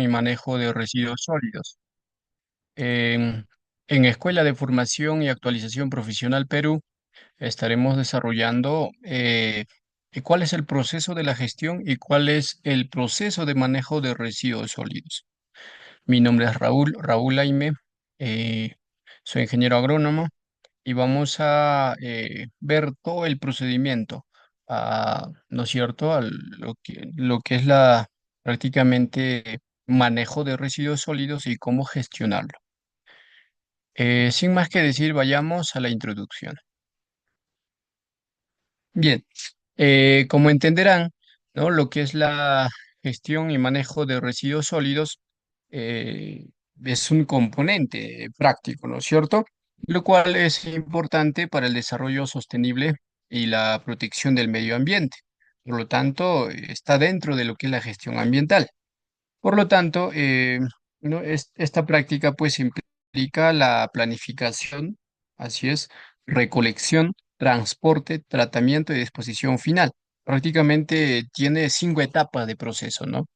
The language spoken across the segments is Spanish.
manejo de residuos sólidos. En, en Escuela de Formación y Actualización Profesional Perú estaremos desarrollando cuál es el proceso de la gestión y cuál es el proceso de manejo de residuos sólidos. Mi nombre es Raúl Aime, eh, soy ingeniero agrónomo y vamos a ver todo el procedimiento, ¿no es cierto? Lo que es prácticamente manejo de residuos sólidos y cómo gestionarlo. Sin más que decir, vayamos a la introducción. Bien, como entenderán, ¿no? Lo que es la gestión y manejo de residuos sólidos eh, es un componente práctico, ¿no es cierto? Lo cual es importante para el desarrollo sostenible y la protección del medio ambiente. Por lo tanto, está dentro de lo que es la gestión ambiental. Por lo tanto, ¿no? Esta práctica pues implica la planificación, así es, recolección, transporte, tratamiento y disposición final. Prácticamente tiene 5 etapas de proceso, ¿no?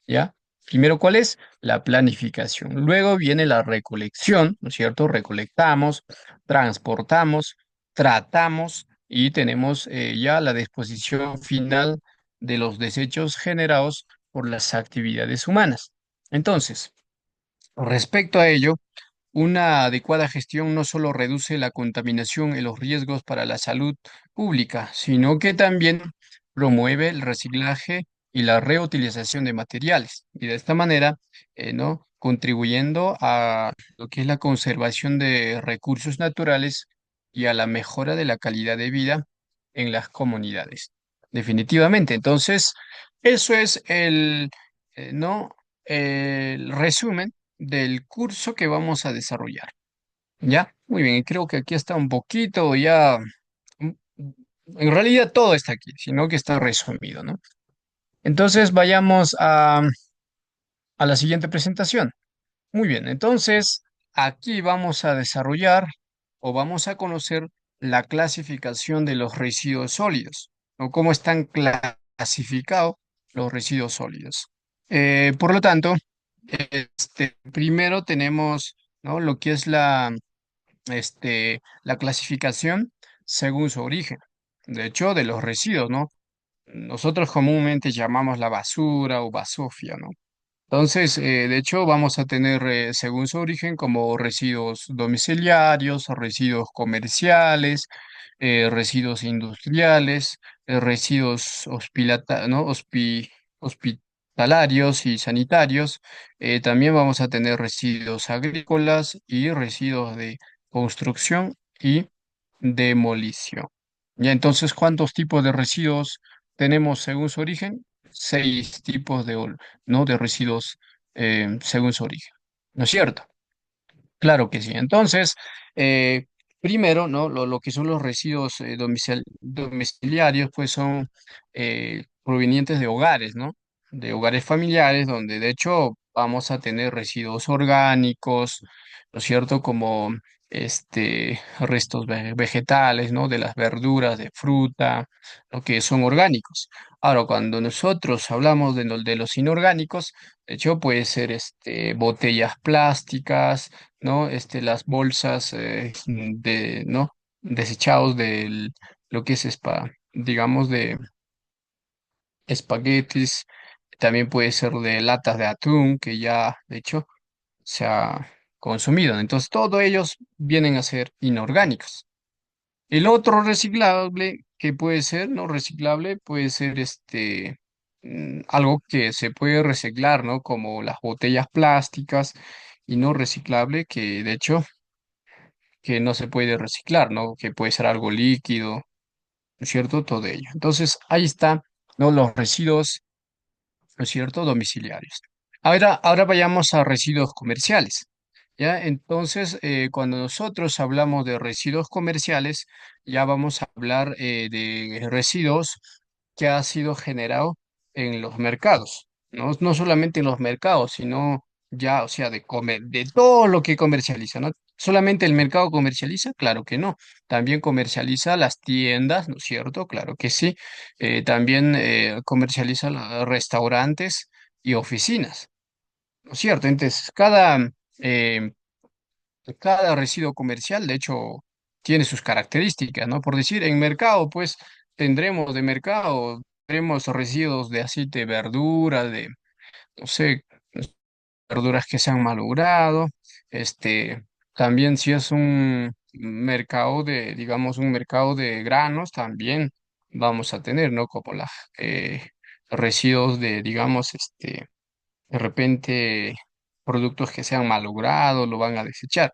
¿Ya? Primero, ¿cuál es? La planificación. Luego viene la recolección, ¿no es cierto? Recolectamos, transportamos, tratamos y tenemos ya la disposición final de los desechos generados por las actividades humanas. Entonces, respecto a ello, una adecuada gestión no solo reduce la contaminación y los riesgos para la salud pública, sino que también promueve el reciclaje y la reutilización de materiales. Y de esta manera, ¿no? Contribuyendo a lo que es la conservación de recursos naturales y a la mejora de la calidad de vida en las comunidades. Definitivamente. Entonces, eso es ¿no? El resumen del curso que vamos a desarrollar. ¿Ya? Muy bien, y creo que aquí está un poquito ya, mm, en realidad todo está aquí, sino que está resumido, ¿no? Entonces vayamos a la siguiente presentación. Muy bien, entonces aquí vamos a desarrollar o vamos a conocer la clasificación de los residuos sólidos, o cómo están clasificados los residuos sólidos. Por lo tanto, primero tenemos, ¿no? Lo que es la clasificación según su origen. De hecho, de los residuos, ¿no? Nosotros comúnmente llamamos la basura o basofia, ¿no? Entonces, de hecho, vamos a tener, según su origen, como residuos domiciliarios, residuos comerciales, residuos industriales, residuos ¿no? Hospitalarios y sanitarios. También vamos a tener residuos agrícolas y residuos de construcción y demolición. Ya entonces, ¿cuántos tipos de residuos tenemos según su origen? 6 tipos ¿no? de residuos según su origen. ¿No es cierto? Claro que sí. Entonces, primero, ¿no? Lo que son los residuos domiciliarios, pues son provenientes de hogares, ¿no? De hogares familiares, donde de hecho vamos a tener residuos orgánicos, ¿no es cierto? Como restos vegetales, ¿no? De las verduras, de fruta, lo que son orgánicos. Ahora, cuando nosotros hablamos de los inorgánicos, de hecho puede ser botellas plásticas, ¿no? Las bolsas ¿no? Desechados de lo que es digamos, de espaguetis, también puede ser de latas de atún que ya, de hecho, se ha consumido. Entonces, todos ellos vienen a ser inorgánicos. El otro reciclable que puede ser, no reciclable, puede ser algo que se puede reciclar, ¿no? Como las botellas plásticas y no reciclable, que de hecho que no se puede reciclar, ¿no? Que puede ser algo líquido, ¿no es cierto? Todo ello. Entonces, ahí está, ¿no? Los residuos, ¿no es cierto? Domiciliarios. Ahora vayamos a residuos comerciales. ¿Ya? Entonces, cuando nosotros hablamos de residuos comerciales, ya vamos a hablar de residuos que ha sido generado en los mercados, ¿no? No solamente en los mercados, sino ya, o sea, de todo lo que comercializa, ¿no? ¿Solamente el mercado comercializa? Claro que no. También comercializa las tiendas, ¿no es cierto? Claro que sí. También comercializa restaurantes y oficinas. ¿no es cierto? Entonces, eh, cada residuo comercial, de hecho, tiene sus características, ¿no? Por decir, en mercado, pues, tendremos residuos de aceite de verdura, de, no sé, verduras que se han malogrado. También si es un mercado de, digamos, un mercado de granos, también vamos a tener, ¿no? Como las residuos de, digamos, de repente productos que se han malogrado, lo van a desechar,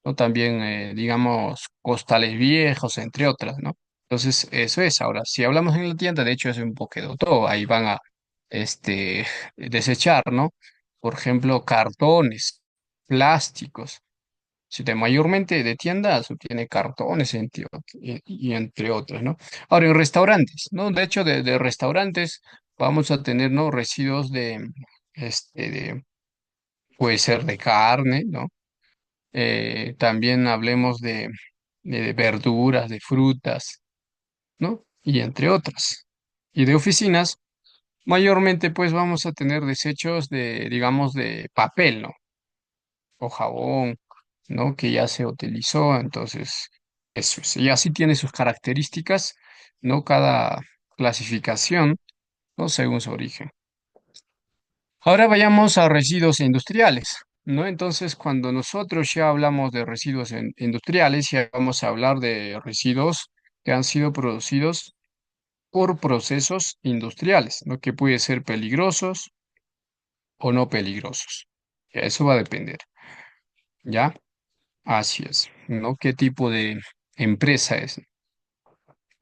¿no? También, digamos, costales viejos, entre otras, ¿no? Entonces, eso es. Ahora, si hablamos en la tienda, de hecho, es un poco de todo. Ahí van a, desechar, ¿no? Por ejemplo, cartones, plásticos. Si de mayormente de tiendas tiene cartones y entre otros, ¿no? Ahora, en restaurantes, ¿no? De hecho, de restaurantes vamos a tener, ¿no? Residuos puede ser de carne, ¿no? También hablemos de verduras, de frutas, ¿no? Y entre otras. Y de oficinas, mayormente pues vamos a tener desechos de, digamos, de papel, ¿no? O jabón, ¿no? Que ya se utilizó, entonces, eso es. Y así tiene sus características, ¿no? Cada clasificación, ¿no? Según su origen. Ahora vayamos a residuos industriales, ¿no? Entonces, cuando nosotros ya hablamos de residuos industriales, ya vamos a hablar de residuos que han sido producidos por procesos industriales, ¿no? Que pueden ser peligrosos o no peligrosos. Ya, eso va a depender, ¿ya? Así es, ¿no? ¿Qué tipo de empresa es?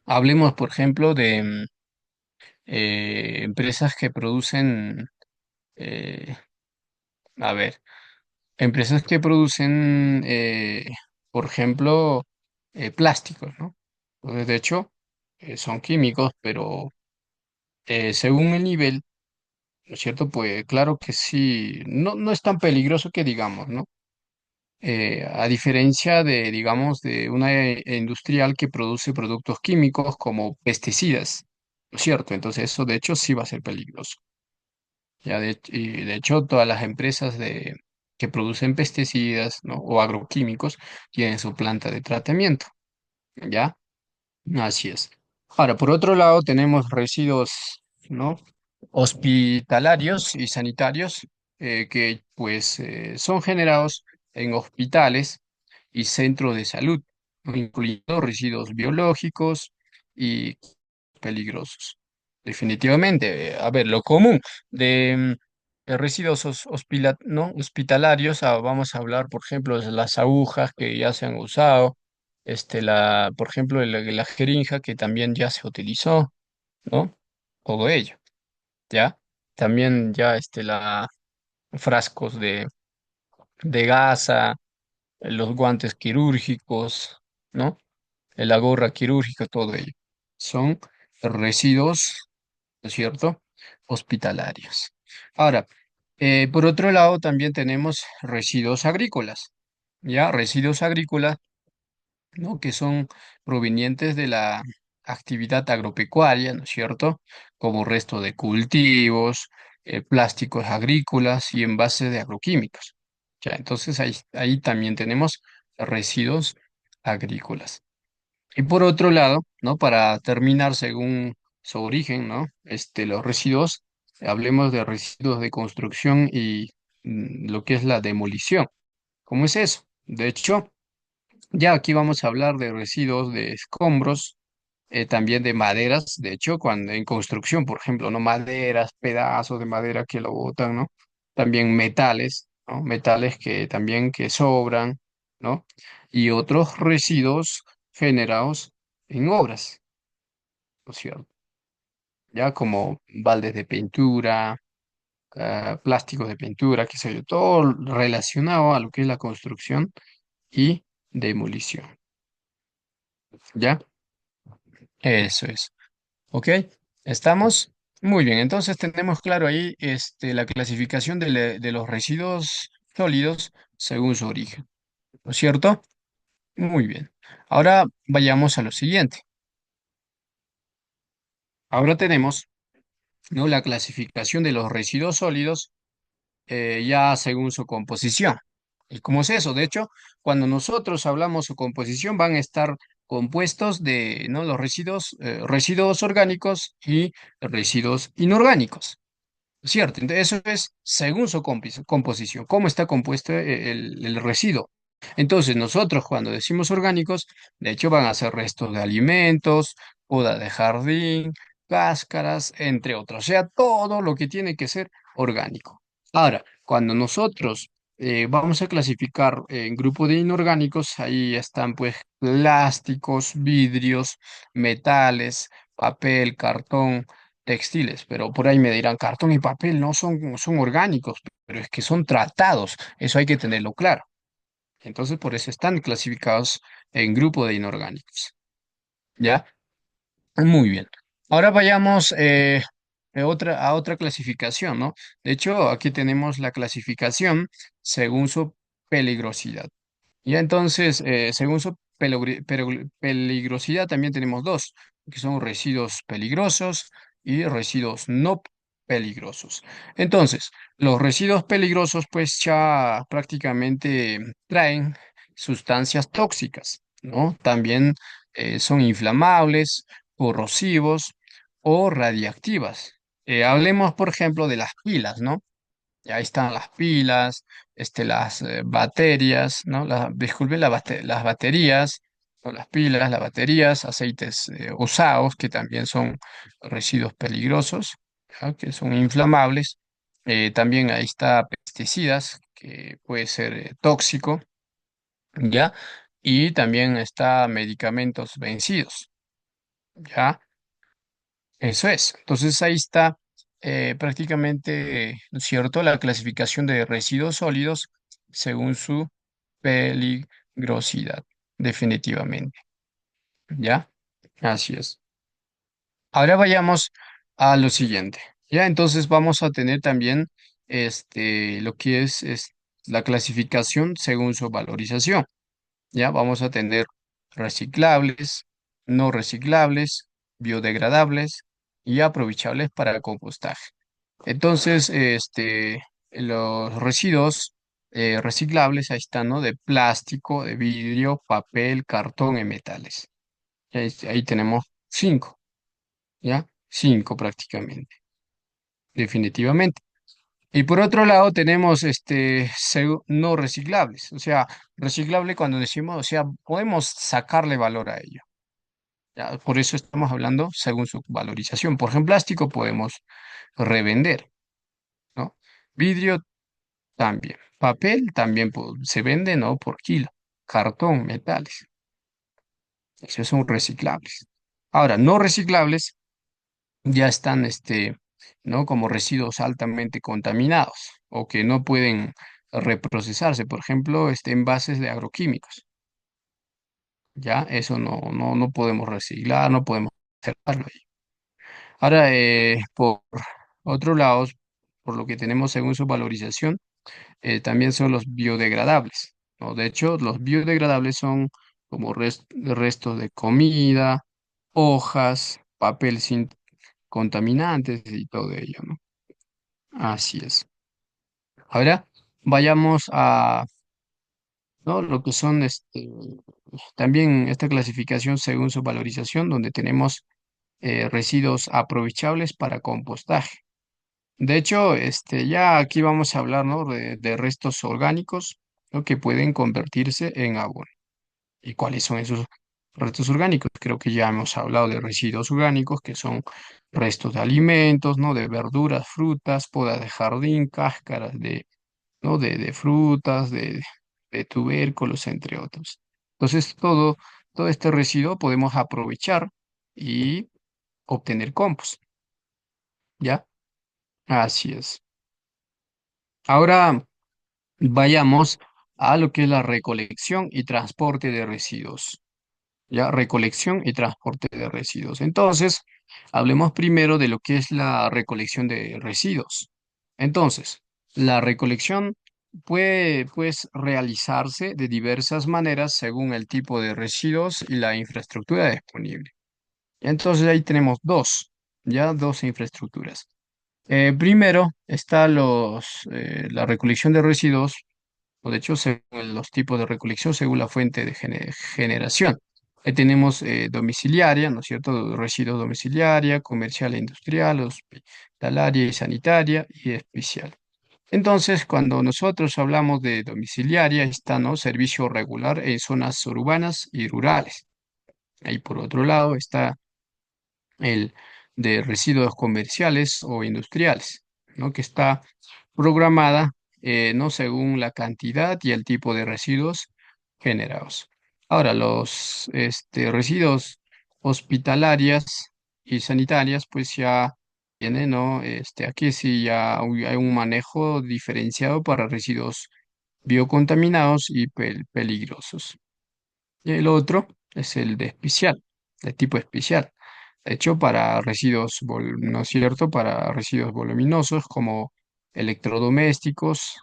Hablemos, por ejemplo, de empresas que producen, eh, a ver, empresas que producen, por ejemplo, plásticos, ¿no? Entonces, de hecho, son químicos, pero según el nivel, ¿no es cierto? Pues claro que sí, no es tan peligroso que digamos, ¿no? A diferencia de, digamos, de una industrial que produce productos químicos como pesticidas, ¿no es cierto? Entonces, eso de hecho sí va a ser peligroso. Y de hecho, todas las empresas que producen pesticidas, ¿no? O agroquímicos tienen su planta de tratamiento, ¿ya? Así es. Ahora, por otro lado, tenemos residuos, ¿no? Hospitalarios y sanitarios que, pues, son generados en hospitales y centros de salud, ¿no? Incluyendo residuos biológicos y peligrosos. Definitivamente, a ver, lo común de residuos ¿no? hospitalarios, vamos a hablar, por ejemplo, de las agujas que ya se han usado, por ejemplo, la jeringa que también ya se utilizó, ¿no? Todo ello, ¿ya? También ya, frascos de gasa, los guantes quirúrgicos, ¿no? La gorra quirúrgica, todo ello. Son residuos, ¿no es cierto? Hospitalarios. Ahora, por otro lado, también tenemos residuos agrícolas, ¿ya? Residuos agrícolas, ¿no? Que son provenientes de la actividad agropecuaria, ¿no es cierto? Como resto de cultivos, plásticos agrícolas y envases de agroquímicos. Ya, entonces ahí también tenemos residuos agrícolas. Y por otro lado, ¿no? Para terminar según su origen, ¿no? Los residuos, hablemos de residuos de construcción y lo que es la demolición. ¿Cómo es eso? De hecho, ya aquí vamos a hablar de residuos de escombros, también de maderas, de hecho, cuando en construcción, por ejemplo, ¿no? Maderas, pedazos de madera que lo botan, ¿no? También metales, ¿no? Metales que también que sobran, ¿no? Y otros residuos generados en obras, ¿no es cierto? Ya como baldes de pintura, plásticos de pintura, qué sé yo, todo relacionado a lo que es la construcción y demolición, ¿ya? Eso es. ¿Ok? ¿Estamos? Muy bien. Entonces tenemos claro ahí la clasificación de los residuos sólidos según su origen. ¿No es cierto? Muy bien. Ahora vayamos a lo siguiente. Ahora tenemos, ¿no? La clasificación de los residuos sólidos ya según su composición. ¿Y cómo es eso? De hecho, cuando nosotros hablamos su composición, van a estar compuestos de, ¿no? Los residuos, residuos orgánicos y residuos inorgánicos. ¿Cierto? Entonces, eso es según su composición, cómo está compuesto el residuo. Entonces, nosotros cuando decimos orgánicos, de hecho van a ser restos de alimentos, poda de jardín, cáscaras, entre otros. O sea, todo lo que tiene que ser orgánico. Ahora, cuando nosotros vamos a clasificar en grupo de inorgánicos, ahí están pues plásticos, vidrios, metales, papel, cartón, textiles, pero por ahí me dirán, cartón y papel no son orgánicos, pero es que son tratados, eso hay que tenerlo claro. Entonces, por eso están clasificados en grupo de inorgánicos. ¿Ya? Muy bien. Ahora vayamos a otra clasificación, ¿no? De hecho, aquí tenemos la clasificación según su peligrosidad. Ya entonces, según su peligrosidad, también tenemos dos, que son residuos peligrosos y residuos no peligrosos. Entonces, los residuos peligrosos, pues ya prácticamente traen sustancias tóxicas, ¿no? También son inflamables, corrosivos o radiactivas. Hablemos, por ejemplo, de las pilas, ¿no? Y ahí están las pilas, las baterías, ¿no? Disculpen, las baterías, o las pilas, las baterías, aceites usados, que también son residuos peligrosos, ¿ya? Que son inflamables. También ahí está pesticidas, que puede ser tóxico, ¿ya? Y también está medicamentos vencidos, ¿ya? Eso es. Entonces ahí está prácticamente, ¿no es cierto?, la clasificación de residuos sólidos según su peligrosidad, definitivamente. ¿Ya? Así es. Ahora vayamos a lo siguiente. Ya, entonces vamos a tener también lo que es la clasificación según su valorización. Ya vamos a tener reciclables, no reciclables, biodegradables y aprovechables para el compostaje. Entonces, los residuos reciclables, ahí están, ¿no? De plástico, de vidrio, papel, cartón y metales. Ahí tenemos cinco, ¿ya? Cinco prácticamente, definitivamente. Y por otro lado tenemos no reciclables, o sea, reciclable cuando decimos, o sea, podemos sacarle valor a ello. ¿Ya? Por eso estamos hablando según su valorización. Por ejemplo, plástico podemos revender, ¿no? Vidrio también. Papel también se vende, ¿no? Por kilo. Cartón, metales, esos son reciclables. Ahora, no reciclables ya están, ¿no? Como residuos altamente contaminados o que no pueden reprocesarse, por ejemplo, envases de agroquímicos, ya, eso no podemos reciclar, no podemos hacerlo ahí. Ahora, por otro lado, por lo que tenemos según su valorización, también son los biodegradables, ¿no? De hecho, los biodegradables son como restos de comida, hojas, papel sin contaminantes y todo ello, ¿no? Así es. Ahora vayamos a, ¿no? Lo que son también esta clasificación según su valorización, donde tenemos residuos aprovechables para compostaje. De hecho, ya aquí vamos a hablar, ¿no? De restos orgánicos, ¿no? Que pueden convertirse en abono. ¿Y cuáles son esos restos orgánicos? Creo que ya hemos hablado de residuos orgánicos, que son restos de alimentos, ¿no? De verduras, frutas, poda de jardín, cáscaras ¿no? De frutas, de tubérculos, entre otros. Entonces, todo este residuo podemos aprovechar y obtener compost, ¿ya? Así es. Ahora vayamos a lo que es la recolección y transporte de residuos. ¿Ya? Recolección y transporte de residuos. Entonces, hablemos primero de lo que es la recolección de residuos. Entonces, la recolección puede, pues, realizarse de diversas maneras según el tipo de residuos y la infraestructura disponible. Entonces, ahí tenemos dos, ya dos infraestructuras. Primero está la recolección de residuos, o de hecho, según los tipos de recolección según la fuente de generación. Ahí tenemos domiciliaria, ¿no es cierto? Residuos domiciliaria, comercial e industrial, hospitalaria y sanitaria y especial. Entonces, cuando nosotros hablamos de domiciliaria, está, ¿no? Servicio regular en zonas urbanas y rurales. Ahí por otro lado está el de residuos comerciales o industriales, ¿no? Que está programada, ¿no? Según la cantidad y el tipo de residuos generados. Ahora, los residuos hospitalarias y sanitarias, pues ya tienen, ¿no? Aquí sí ya hay un manejo diferenciado para residuos biocontaminados y peligrosos. Y el otro es el de especial, de tipo especial, hecho para residuos, ¿no es cierto? Para residuos voluminosos como electrodomésticos,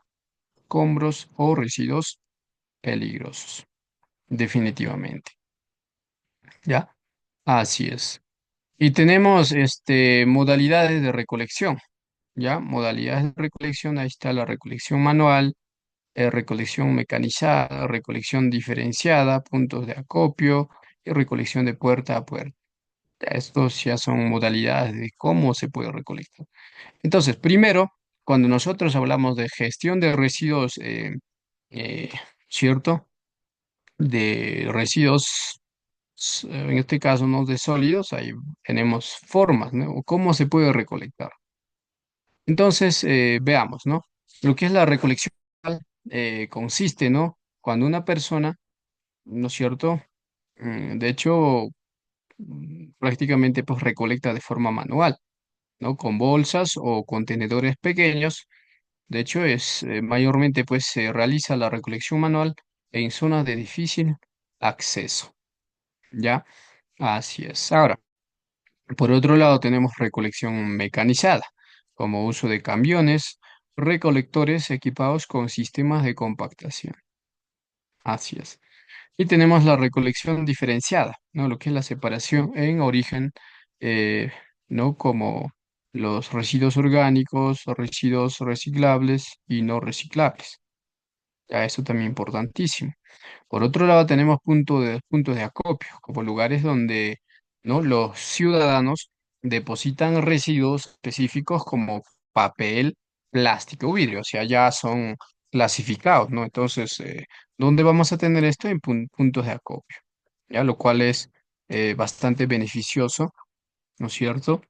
escombros o residuos peligrosos, definitivamente. ¿Ya? Así es. Y tenemos modalidades de recolección, ¿ya? Modalidades de recolección, ahí está la recolección manual, recolección mecanizada, recolección diferenciada, puntos de acopio y recolección de puerta a puerta. Ya, estos ya son modalidades de cómo se puede recolectar. Entonces, primero, cuando nosotros hablamos de gestión de residuos, eh, ¿cierto? De residuos, en este caso no de sólidos, ahí tenemos formas, ¿no? O cómo se puede recolectar. Entonces, veamos, ¿no? Lo que es la recolección consiste, ¿no? Cuando una persona, ¿no es cierto? De hecho, prácticamente pues recolecta de forma manual, ¿no? Con bolsas o contenedores pequeños. De hecho, mayormente pues se realiza la recolección manual en zonas de difícil acceso, ¿ya? Así es. Ahora, por otro lado, tenemos recolección mecanizada, como uso de camiones, recolectores equipados con sistemas de compactación. Así es. Y tenemos la recolección diferenciada, ¿no? Lo que es la separación en origen, eh, ¿no? Como los residuos orgánicos, los residuos reciclables y no reciclables. Ya eso también importantísimo. Por otro lado, tenemos puntos de acopio, como lugares donde, ¿no? Los ciudadanos depositan residuos específicos como papel, plástico o vidrio, o sea, ya son clasificados, ¿no? Entonces, ¿dónde vamos a tener esto? En puntos de acopio, ¿ya? Lo cual es bastante beneficioso, ¿no es cierto?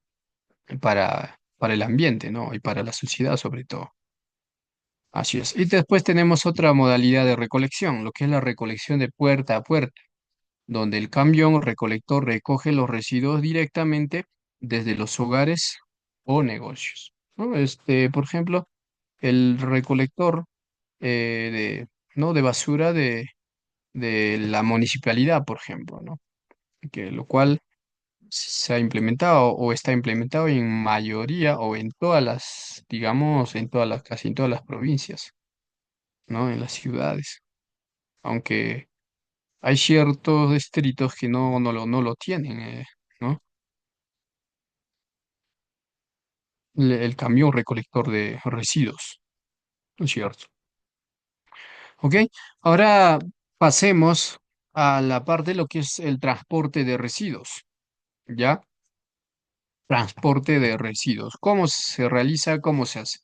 Para el ambiente, ¿no? Y para la sociedad sobre todo. Así es. Y después tenemos otra modalidad de recolección, lo que es la recolección de puerta a puerta, donde el camión recolector recoge los residuos directamente desde los hogares o negocios, ¿no? Por ejemplo, el recolector ¿no? de basura de la municipalidad, por ejemplo, ¿no? Lo cual se ha implementado o está implementado en mayoría o en todas las, digamos, casi en todas las provincias, ¿no? En las ciudades, aunque hay ciertos distritos que no lo tienen, ¿no? El camión recolector de residuos, ¿no es cierto? Ok, ahora pasemos a la parte de lo que es el transporte de residuos, ¿ya? Transporte de residuos. ¿Cómo se realiza? ¿Cómo se hace?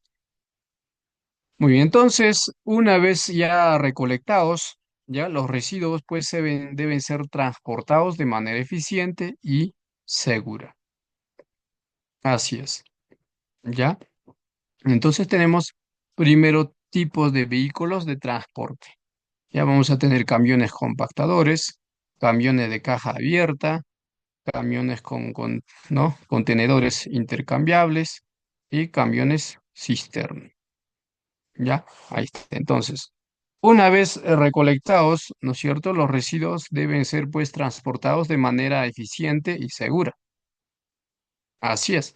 Muy bien, entonces, una vez ya recolectados, ya los residuos pues deben ser transportados de manera eficiente y segura. Así es, ¿ya? Entonces tenemos primero tipos de vehículos de transporte. Ya vamos a tener camiones compactadores, camiones de caja abierta, camiones ¿no? Contenedores intercambiables y camiones cisterna. Ya, ahí está. Entonces, una vez recolectados, ¿no es cierto? Los residuos deben ser pues transportados de manera eficiente y segura. Así es.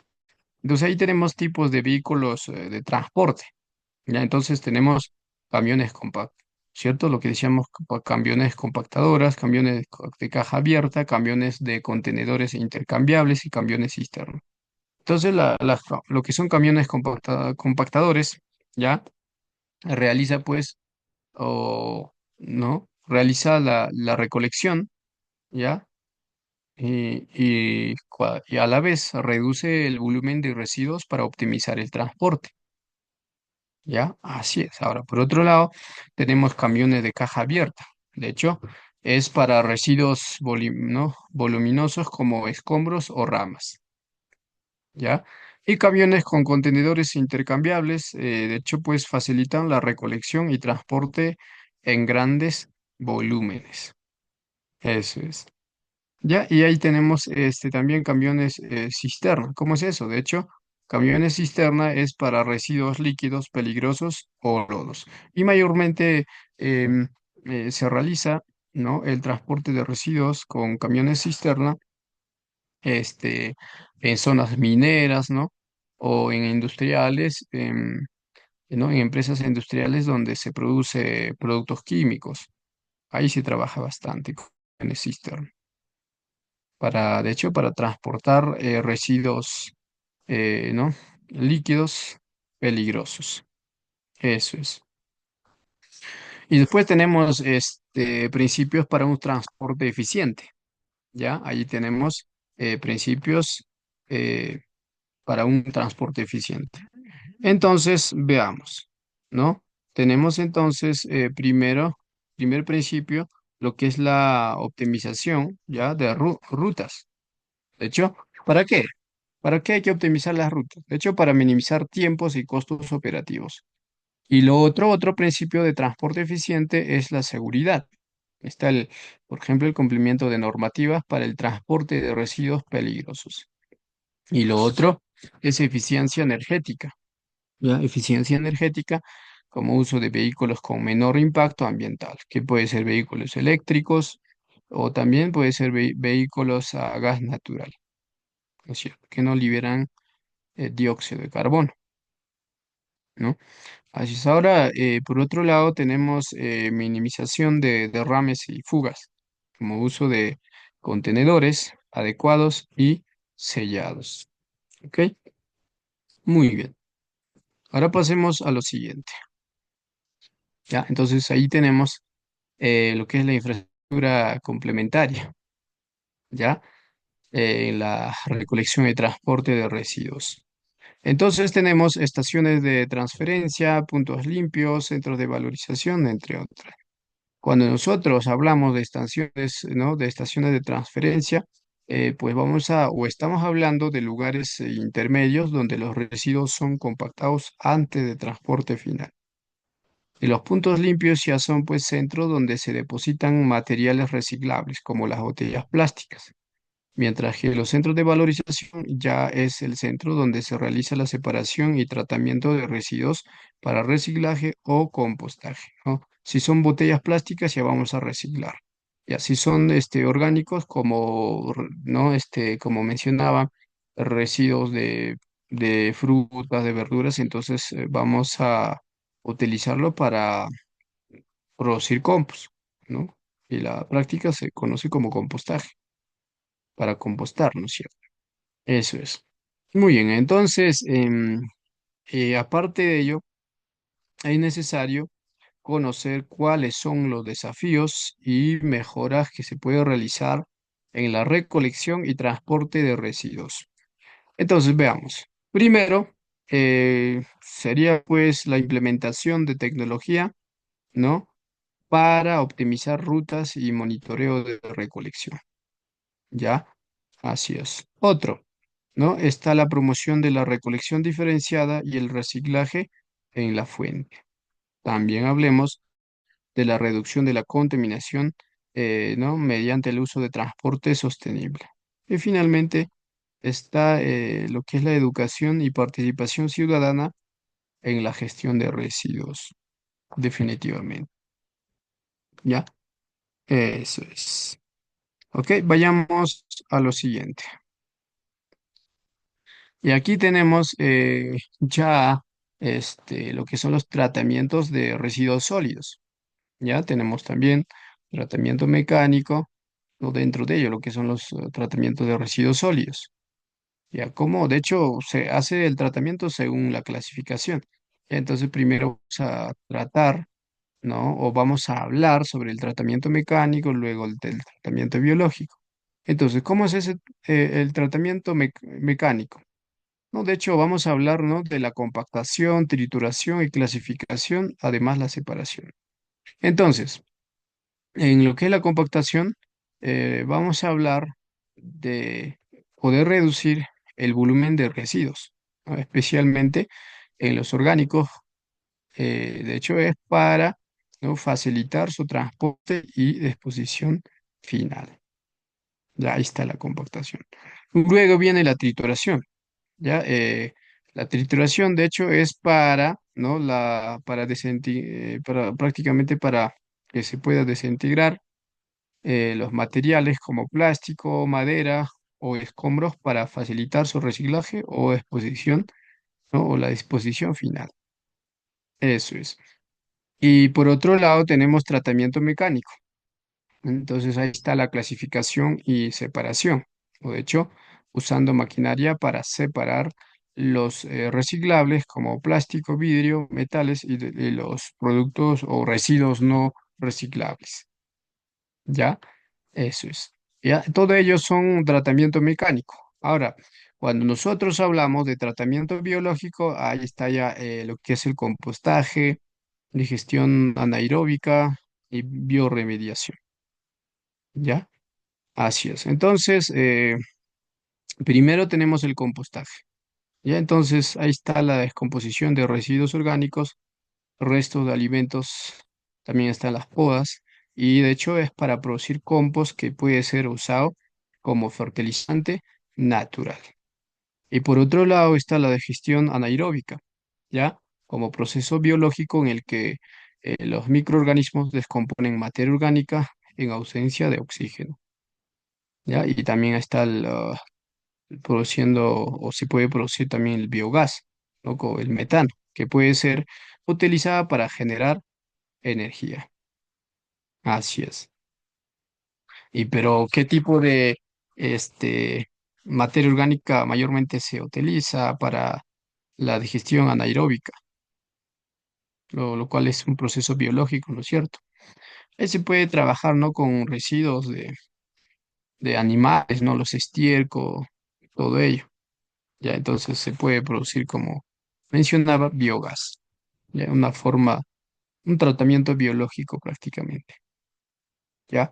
Entonces ahí tenemos tipos de vehículos de transporte. Ya, entonces tenemos camiones compactos, ¿cierto? Lo que decíamos, camiones compactadoras, camiones de caja abierta, camiones de contenedores intercambiables y camiones cisterna. Entonces, lo que son camiones compactadores, ¿ya? Realiza pues, o, ¿no? Realiza la recolección, ¿ya? Y a la vez reduce el volumen de residuos para optimizar el transporte, ¿ya? Así es. Ahora, por otro lado, tenemos camiones de caja abierta. De hecho, es para residuos ¿no? voluminosos como escombros o ramas, ¿ya? Y camiones con contenedores intercambiables, de hecho, pues facilitan la recolección y transporte en grandes volúmenes. Eso es. Ya, y ahí tenemos también camiones cisterna. ¿Cómo es eso? De hecho, camiones cisterna es para residuos líquidos peligrosos o lodos. Y mayormente em, se realiza, ¿no? El transporte de residuos con camiones cisterna en zonas mineras, ¿no? O en industriales, ¿no? En empresas industriales donde se produce productos químicos. Ahí se trabaja bastante con camiones cisterna para, de hecho, para transportar residuos, ¿no? Líquidos peligrosos. Eso es. Y después tenemos principios para un transporte eficiente. ¿Ya? Ahí tenemos principios eh, para un transporte eficiente. Entonces, veamos, ¿no? Tenemos entonces primer principio, lo que es la optimización, ¿ya? De rutas. De hecho, ¿para qué? ¿Para qué hay que optimizar las rutas? De hecho, para minimizar tiempos y costos operativos. Y otro principio de transporte eficiente es la seguridad. Está por ejemplo, el cumplimiento de normativas para el transporte de residuos peligrosos. Y lo otro es eficiencia energética. ¿Ya? Eficiencia energética como uso de vehículos con menor impacto ambiental, que puede ser vehículos eléctricos o también puede ser vehículos a gas natural, ¿no es cierto? Que no liberan dióxido de carbono, ¿no? Así es. Ahora, por otro lado, tenemos minimización de derrames y fugas, como uso de contenedores adecuados y sellados. ¿Ok? Muy bien. Ahora pasemos a lo siguiente. ¿Ya? Entonces ahí tenemos lo que es la infraestructura complementaria, ¿ya? La recolección y transporte de residuos. Entonces tenemos estaciones de transferencia, puntos limpios, centros de valorización, entre otras. Cuando nosotros hablamos de estaciones, ¿no? De estaciones de transferencia, pues o estamos hablando de lugares intermedios donde los residuos son compactados antes de transporte final. Y los puntos limpios ya son pues centros donde se depositan materiales reciclables, como las botellas plásticas. Mientras que los centros de valorización ya es el centro donde se realiza la separación y tratamiento de residuos para reciclaje o compostaje, ¿no? Si son botellas plásticas, ya vamos a reciclar. Ya, si son orgánicos, ¿no? Como mencionaba, residuos de frutas, de verduras, entonces vamos a utilizarlo para producir compost, ¿no? Y la práctica se conoce como compostaje, para compostar, ¿no es cierto? Eso es. Muy bien, entonces, aparte de ello, es necesario conocer cuáles son los desafíos y mejoras que se puede realizar en la recolección y transporte de residuos. Entonces, veamos. Primero, sería pues la implementación de tecnología, ¿no? Para optimizar rutas y monitoreo de recolección. ¿Ya? Así es. Otro, ¿no? Está la promoción de la recolección diferenciada y el reciclaje en la fuente. También hablemos de la reducción de la contaminación, ¿no? Mediante el uso de transporte sostenible. Y finalmente está lo que es la educación y participación ciudadana en la gestión de residuos, definitivamente. ¿Ya? Eso es. Ok, vayamos a lo siguiente. Y aquí tenemos ya lo que son los tratamientos de residuos sólidos. Ya tenemos también tratamiento mecánico, o dentro de ello lo que son los tratamientos de residuos sólidos. Ya, ¿cómo? De hecho, se hace el tratamiento según la clasificación. Entonces, primero vamos a tratar, ¿no? O vamos a hablar sobre el tratamiento mecánico, luego el del tratamiento biológico. Entonces, ¿cómo es ese, el tratamiento mecánico? No, de hecho, vamos a hablar, ¿no? De la compactación, trituración y clasificación, además la separación. Entonces, en lo que es la compactación, vamos a hablar de poder reducir el volumen de residuos, ¿no? Especialmente en los orgánicos. De hecho, es para, ¿no? facilitar su transporte y disposición final. Ya ahí está la compactación. Luego viene la trituración. ¿Ya? La trituración, de hecho, es para, ¿no? Para prácticamente para que se pueda desintegrar los materiales como plástico, madera o escombros para facilitar su reciclaje o exposición, ¿no? O la disposición final. Eso es. Y por otro lado tenemos tratamiento mecánico. Entonces ahí está la clasificación y separación. O de hecho, usando maquinaria para separar los reciclables como plástico, vidrio, metales y los productos o residuos no reciclables. ¿Ya? Eso es. Ya, todo ello son un tratamiento mecánico. Ahora, cuando nosotros hablamos de tratamiento biológico, ahí está ya lo que es el compostaje, digestión anaeróbica y bioremediación. ¿Ya? Así es. Entonces, primero tenemos el compostaje. ¿Ya? Entonces, ahí está la descomposición de residuos orgánicos, restos de alimentos, también están las podas, y de hecho es para producir compost que puede ser usado como fertilizante natural. Y por otro lado está la digestión anaeróbica, ¿ya? Como proceso biológico en el que los microorganismos descomponen materia orgánica en ausencia de oxígeno, ¿ya? Y también está produciendo, o se puede producir también el biogás, ¿no? Como el metano, que puede ser utilizada para generar energía. Así es. Y pero, ¿qué tipo de este, materia orgánica mayormente se utiliza para la digestión anaeróbica? Lo cual es un proceso biológico, ¿no es cierto? Ahí se puede trabajar, ¿no? Con residuos de animales, ¿no? Los estiércol, todo ello. Ya, entonces se puede producir, como mencionaba, biogás. Ya, una forma, un tratamiento biológico prácticamente. ¿Ya?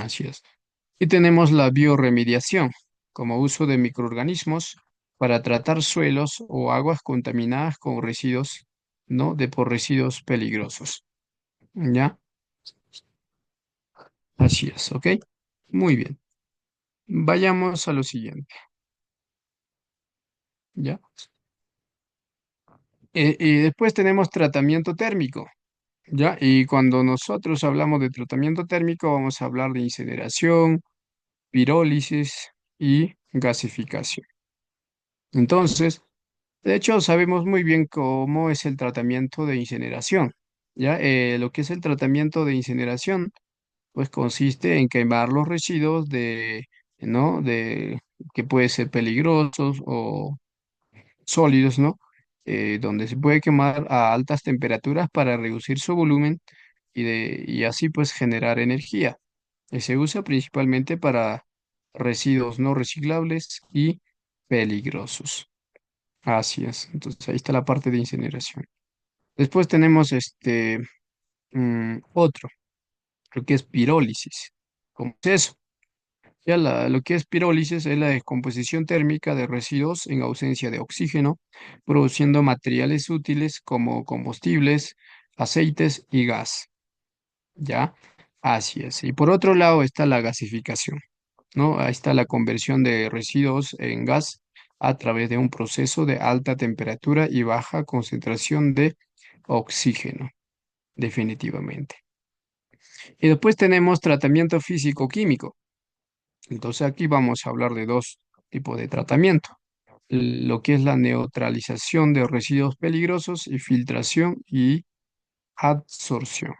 Así es. Y tenemos la bioremediación, como uso de microorganismos para tratar suelos o aguas contaminadas con residuos, ¿no? De por residuos peligrosos. ¿Ya? Así es, ¿ok? Muy bien. Vayamos a lo siguiente, ¿ya? Y después tenemos tratamiento térmico, ¿ya? Y cuando nosotros hablamos de tratamiento térmico, vamos a hablar de incineración, pirólisis y gasificación. Entonces, de hecho, sabemos muy bien cómo es el tratamiento de incineración, ¿ya? Lo que es el tratamiento de incineración, pues consiste en quemar los residuos ¿no? Que pueden ser peligrosos o sólidos, ¿no? Donde se puede quemar a altas temperaturas para reducir su volumen y así pues generar energía. Y se usa principalmente para residuos no reciclables y peligrosos. Así es. Entonces ahí está la parte de incineración. Después tenemos otro, lo que es pirólisis. ¿Cómo es eso? Ya lo que es pirólisis es la descomposición térmica de residuos en ausencia de oxígeno, produciendo materiales útiles como combustibles, aceites y gas. ¿Ya? Así es. Y por otro lado está la gasificación, ¿no? Ahí está la conversión de residuos en gas a través de un proceso de alta temperatura y baja concentración de oxígeno, definitivamente. Y después tenemos tratamiento físico-químico. Entonces aquí vamos a hablar de dos tipos de tratamiento. Lo que es la neutralización de residuos peligrosos y filtración y adsorción.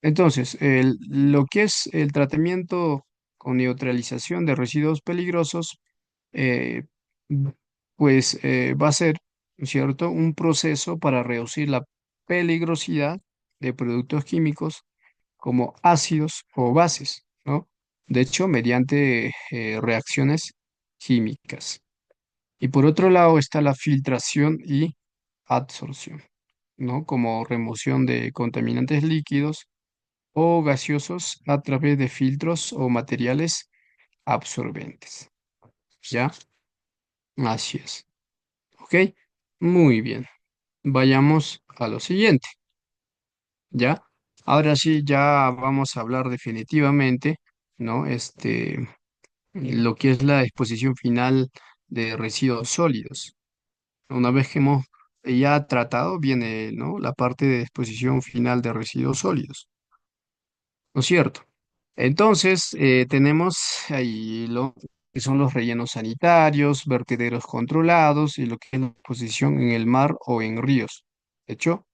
Entonces, lo que es el tratamiento con neutralización de residuos peligrosos eh, pues va a ser, ¿no es cierto?, un proceso para reducir la peligrosidad de productos químicos como ácidos o bases, ¿no? De hecho, mediante reacciones químicas. Y por otro lado está la filtración y adsorción, ¿no? Como remoción de contaminantes líquidos o gaseosos a través de filtros o materiales absorbentes. ¿Ya? Así es. ¿Ok? Muy bien. Vayamos a lo siguiente. ¿Ya? Ahora sí, ya vamos a hablar definitivamente, ¿no? Lo que es la exposición final de residuos sólidos. Una vez que hemos ya tratado, viene, ¿no?, la parte de exposición final de residuos sólidos, ¿no es cierto? Entonces, tenemos ahí lo que son los rellenos sanitarios, vertederos controlados y lo que es la exposición en el mar o en ríos. De hecho,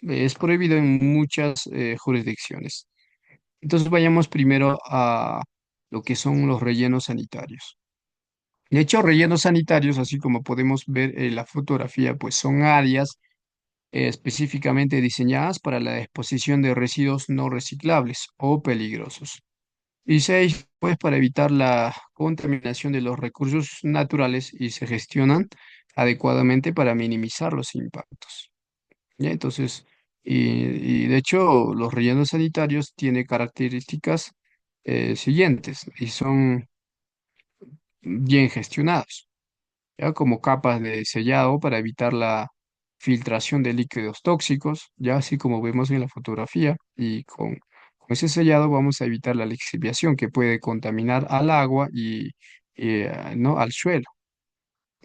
es prohibido en muchas jurisdicciones. Entonces, vayamos primero a lo que son los rellenos sanitarios. De hecho, rellenos sanitarios, así como podemos ver en la fotografía, pues son áreas específicamente diseñadas para la exposición de residuos no reciclables o peligrosos. Y seis, pues para evitar la contaminación de los recursos naturales y se gestionan adecuadamente para minimizar los impactos. ¿Ya? Entonces, y de hecho, los rellenos sanitarios tienen características siguientes y son bien gestionados, ¿ya? Como capas de sellado para evitar la filtración de líquidos tóxicos, ya así como vemos en la fotografía, y con ese sellado vamos a evitar la lixiviación que puede contaminar al agua y no al suelo,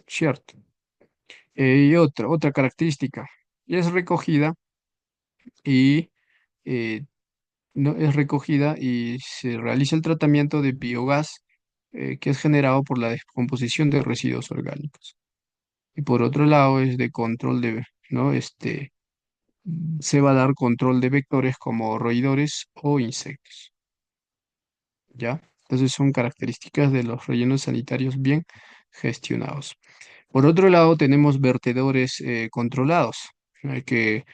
¿cierto? Y otra característica, es recogida y eh, no es recogida y se realiza el tratamiento de biogás que es generado por la descomposición de residuos orgánicos. Y por otro lado es de control de, ¿no? Se va a dar control de vectores como roedores o insectos, ¿ya? Entonces son características de los rellenos sanitarios bien gestionados. Por otro lado tenemos vertedores controlados, que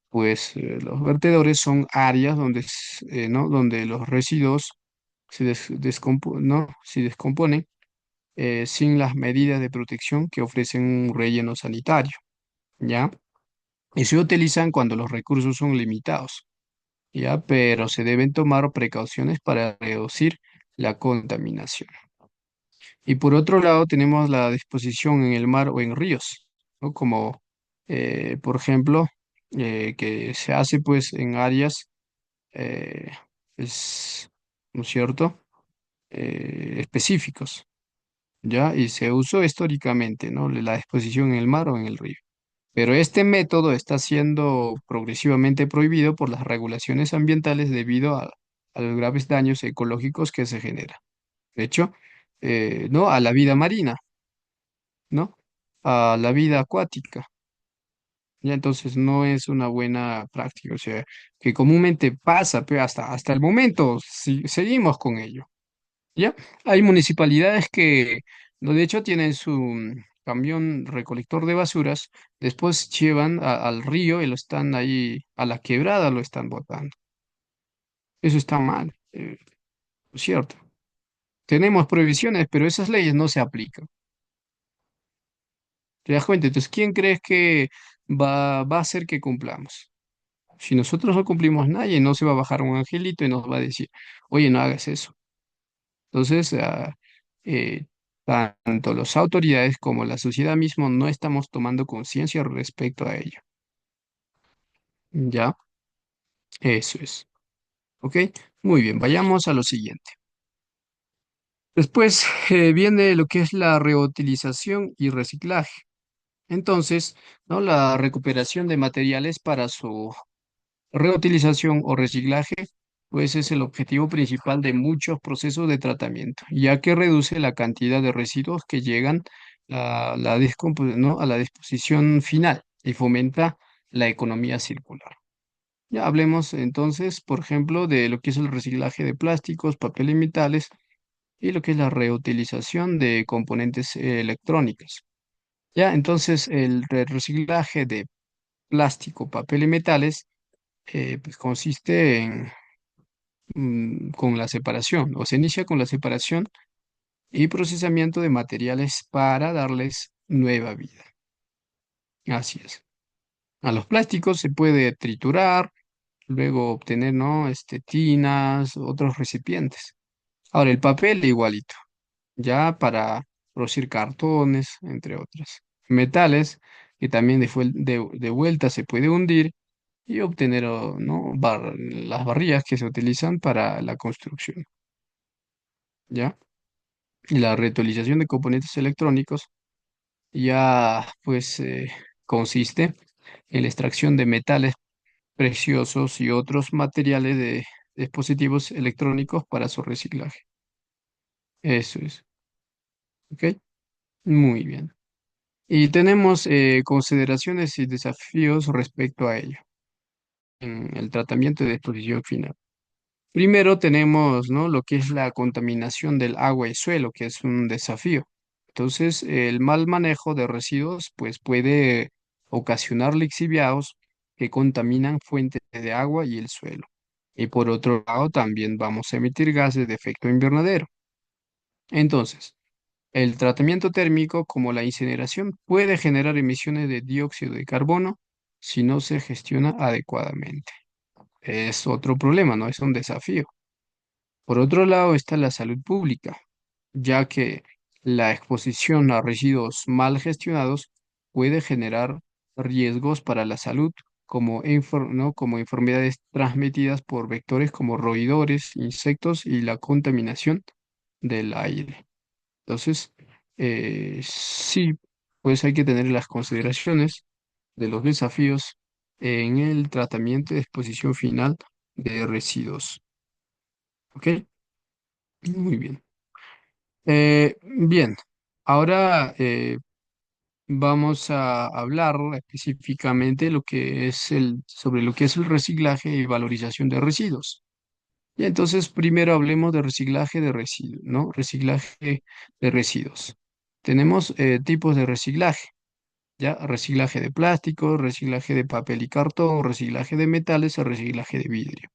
pues los vertedores son áreas donde, ¿no?, donde los residuos ¿no?, se descomponen sin las medidas de protección que ofrecen un relleno sanitario, ¿ya? Y se utilizan cuando los recursos son limitados, ¿ya? Pero se deben tomar precauciones para reducir la contaminación. Y por otro lado, tenemos la disposición en el mar o en ríos, ¿no? Como, por ejemplo, que se hace pues en áreas, eh, es, ¿no es cierto?, específicos, ¿ya? Y se usó históricamente, ¿no?, la disposición en el mar o en el río. Pero este método está siendo progresivamente prohibido por las regulaciones ambientales debido a los graves daños ecológicos que se generan. De hecho, ¿no?, a la vida marina, ¿no? A la vida acuática. Ya entonces no es una buena práctica, o sea, que comúnmente pasa, pero hasta el momento seguimos con ello. ¿Ya? Hay municipalidades que, no, de hecho, tienen su camión recolector de basuras, después llevan al río y lo están ahí, a la quebrada lo están botando. Eso está mal, es cierto. Tenemos prohibiciones, pero esas leyes no se aplican. ¿Te das cuenta? Entonces, ¿quién crees que va a hacer que cumplamos? Si nosotros no cumplimos, nadie no se va a bajar un angelito y nos va a decir, oye, no hagas eso. Entonces, eh, tanto las autoridades como la sociedad mismo no estamos tomando conciencia respecto a ello. ¿Ya? Eso es. ¿Ok? Muy bien, vayamos a lo siguiente. Después viene lo que es la reutilización y reciclaje. Entonces, ¿no?, la recuperación de materiales para su reutilización o reciclaje, pues es el objetivo principal de muchos procesos de tratamiento, ya que reduce la cantidad de residuos que llegan ¿no?, a la disposición final y fomenta la economía circular. Ya hablemos entonces, por ejemplo, de lo que es el reciclaje de plásticos, papel y metales. y lo que es la reutilización de componentes electrónicos. Ya, entonces el reciclaje de plástico, papel y metales pues consiste en con la separación, o se inicia con la separación y procesamiento de materiales para darles nueva vida. Así es. A los plásticos se puede triturar, luego obtener, ¿no? Tinas, otros recipientes. Ahora, el papel igualito, ya para producir cartones, entre otras. Metales, que también de vuelta se puede hundir y obtener, ¿no? Las barrillas que se utilizan para la construcción, ¿ya? Y la reutilización de componentes electrónicos ya, pues, consiste en la extracción de metales preciosos y otros materiales de dispositivos electrónicos para su reciclaje. Eso es, ¿ok? Muy bien. Y tenemos consideraciones y desafíos respecto a ello en el tratamiento de exposición final. Primero tenemos, ¿no? Lo que es la contaminación del agua y suelo, que es un desafío. Entonces, el mal manejo de residuos, pues puede ocasionar lixiviados que contaminan fuentes de agua y el suelo. Y por otro lado, también vamos a emitir gases de efecto invernadero. Entonces, el tratamiento térmico, como la incineración, puede generar emisiones de dióxido de carbono si no se gestiona adecuadamente. Es otro problema, ¿no? Es un desafío. Por otro lado está la salud pública, ya que la exposición a residuos mal gestionados puede generar riesgos para la salud, como, ¿no? como enfermedades transmitidas por vectores como roedores, insectos y la contaminación del aire. Entonces, sí, pues hay que tener las consideraciones de los desafíos en el tratamiento de exposición final de residuos. ¿Ok? Muy bien. Bien, ahora vamos a hablar específicamente sobre lo que es el reciclaje y valorización de residuos. Y entonces, primero hablemos de reciclaje de residuos, ¿no? Reciclaje de residuos. Tenemos tipos de reciclaje, ¿ya? Reciclaje de plástico, reciclaje de papel y cartón, reciclaje de metales o reciclaje de vidrio.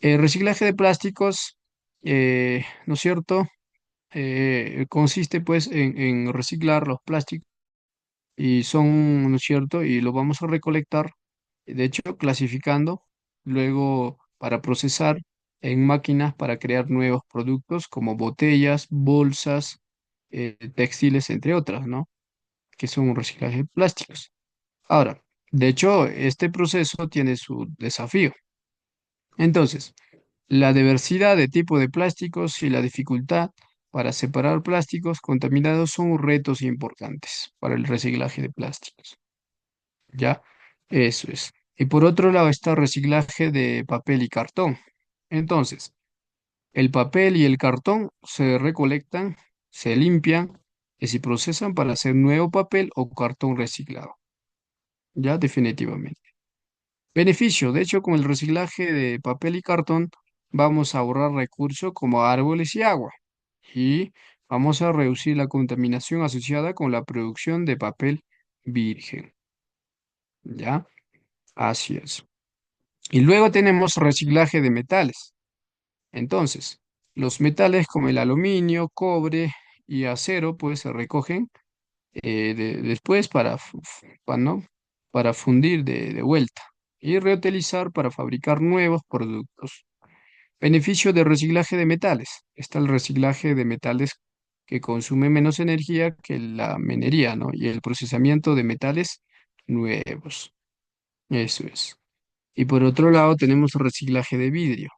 Reciclaje de plásticos, ¿no es cierto? Consiste pues en reciclar los plásticos y son, ¿no es cierto? Y lo vamos a recolectar, de hecho, clasificando, luego para procesar en máquinas para crear nuevos productos como botellas, bolsas, textiles, entre otras, ¿no? Que son un reciclaje de plásticos. Ahora, de hecho, este proceso tiene su desafío. Entonces, la diversidad de tipo de plásticos y la dificultad para separar plásticos contaminados son retos importantes para el reciclaje de plásticos. ¿Ya? Eso es. Y por otro lado está el reciclaje de papel y cartón. Entonces, el papel y el cartón se recolectan, se limpian y se procesan para hacer nuevo papel o cartón reciclado. Ya, definitivamente. Beneficio, de hecho, con el reciclaje de papel y cartón vamos a ahorrar recursos como árboles y agua y vamos a reducir la contaminación asociada con la producción de papel virgen. ¿Ya? Así es. Y luego tenemos reciclaje de metales. Entonces, los metales como el aluminio, cobre y acero pues se recogen después ¿no? para fundir de vuelta y reutilizar para fabricar nuevos productos. Beneficio del reciclaje de metales. Está el reciclaje de metales que consume menos energía que la minería, ¿no? Y el procesamiento de metales nuevos. Eso es. Y por otro lado tenemos reciclaje de vidrio,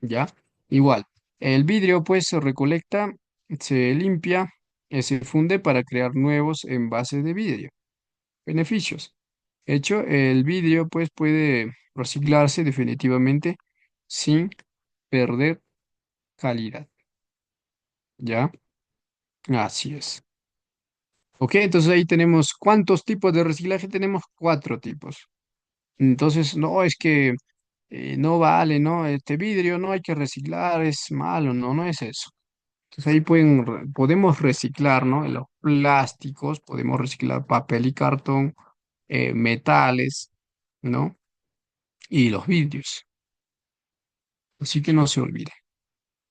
¿ya? Igual. El vidrio pues se recolecta, se limpia, se funde para crear nuevos envases de vidrio. Beneficios. De hecho, el vidrio pues puede reciclarse definitivamente sin perder calidad, ¿ya? Así es. Ok, entonces ahí tenemos, ¿cuántos tipos de reciclaje tenemos? Cuatro tipos. Entonces, no, es que no vale, ¿no? Este vidrio no hay que reciclar, es malo, no, no es eso. Entonces ahí podemos reciclar, ¿no? Los plásticos, podemos reciclar papel y cartón, metales, ¿no? Y los vidrios. Así que no se olvide,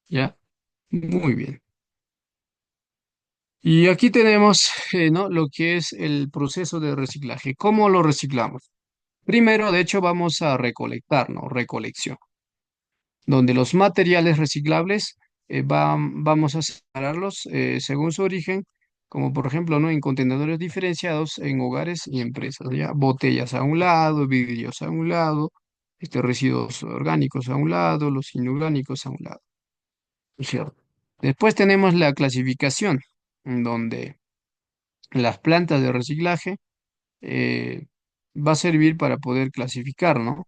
¿ya? Muy bien. Y aquí tenemos, ¿no? Lo que es el proceso de reciclaje. ¿Cómo lo reciclamos? Primero, de hecho, vamos a recolectar, ¿no? Recolección, donde los materiales reciclables vamos a separarlos según su origen, como por ejemplo, ¿no? En contenedores diferenciados en hogares y empresas, ¿ya? Botellas a un lado, vidrios a un lado, residuos orgánicos a un lado, los inorgánicos a un lado, ¿cierto? Después tenemos la clasificación, en donde las plantas de reciclaje eh, va a servir para poder clasificar, ¿no?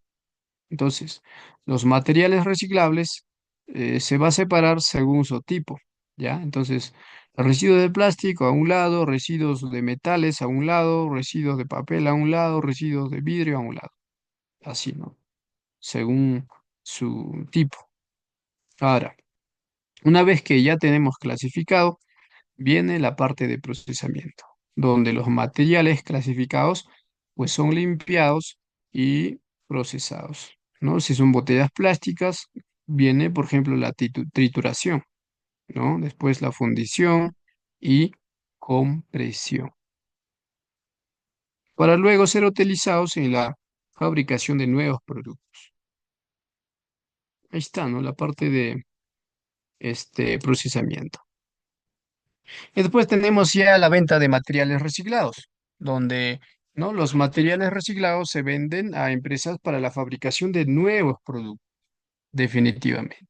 Entonces, los materiales reciclables se va a separar según su tipo, ¿ya? Entonces, residuos de plástico a un lado, residuos de metales a un lado, residuos de papel a un lado, residuos de vidrio a un lado, así, ¿no? Según su tipo. Ahora, una vez que ya tenemos clasificado, viene la parte de procesamiento, donde los materiales clasificados pues son limpiados y procesados, ¿no? Si son botellas plásticas, viene, por ejemplo, la trituración, ¿no? Después la fundición y compresión, para luego ser utilizados en la fabricación de nuevos productos. Ahí está, ¿no? La parte de este procesamiento. Y después tenemos ya la venta de materiales reciclados, donde, ¿no? Los materiales reciclados se venden a empresas para la fabricación de nuevos productos, definitivamente.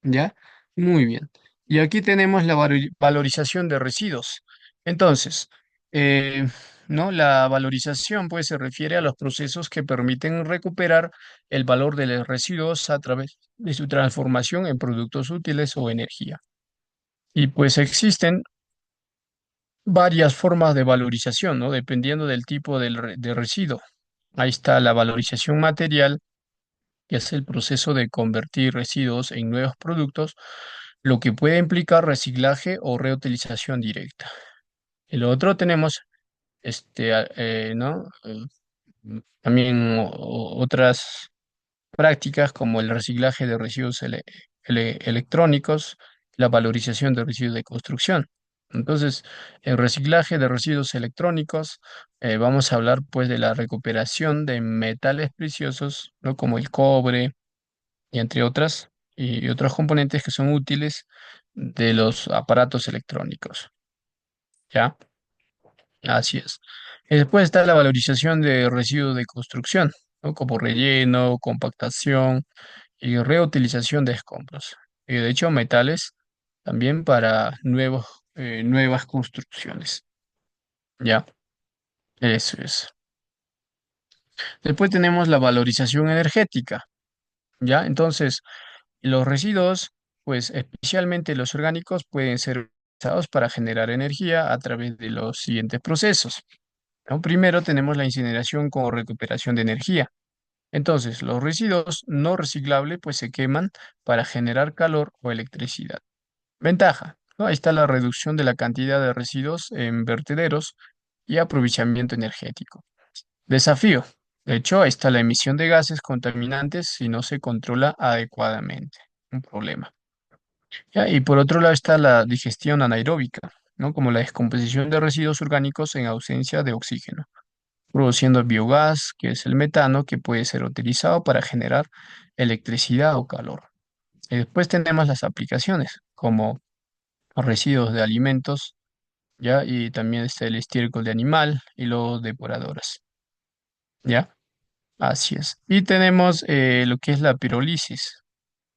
¿Ya? Muy bien. Y aquí tenemos la valorización de residuos. Entonces, eh, ¿no? La valorización pues se refiere a los procesos que permiten recuperar el valor de los residuos a través de su transformación en productos útiles o energía. Y pues existen varias formas de valorización, ¿no? Dependiendo del tipo de residuo. Ahí está la valorización material, que es el proceso de convertir residuos en nuevos productos, lo que puede implicar reciclaje o reutilización directa. Y lo otro tenemos, ¿no? También otras prácticas como el reciclaje de residuos electrónicos, la valorización de residuos de construcción. Entonces, el reciclaje de residuos electrónicos, vamos a hablar pues de la recuperación de metales preciosos, ¿no? Como el cobre y entre otras, y otros componentes que son útiles de los aparatos electrónicos. ¿Ya? Así es. Y después está la valorización de residuos de construcción, ¿no? Como relleno, compactación y reutilización de escombros. Y de hecho, metales también para nuevas construcciones. Ya, eso es. Después tenemos la valorización energética. Ya, entonces, los residuos, pues especialmente los orgánicos, pueden ser utilizados para generar energía a través de los siguientes procesos, ¿no? Primero tenemos la incineración como recuperación de energía. Entonces, los residuos no reciclables pues se queman para generar calor o electricidad. Ventaja, ¿no? Ahí está la reducción de la cantidad de residuos en vertederos y aprovechamiento energético. Desafío, de hecho, ahí está la emisión de gases contaminantes si no se controla adecuadamente. Un problema. ¿Ya? Y por otro lado está la digestión anaeróbica, ¿no? Como la descomposición de residuos orgánicos en ausencia de oxígeno, produciendo biogás, que es el metano, que puede ser utilizado para generar electricidad o calor. Y después tenemos las aplicaciones, como residuos de alimentos, ¿ya? Y también está el estiércol de animal y los depuradores, ¿ya? Así es. Y tenemos lo que es la pirólisis,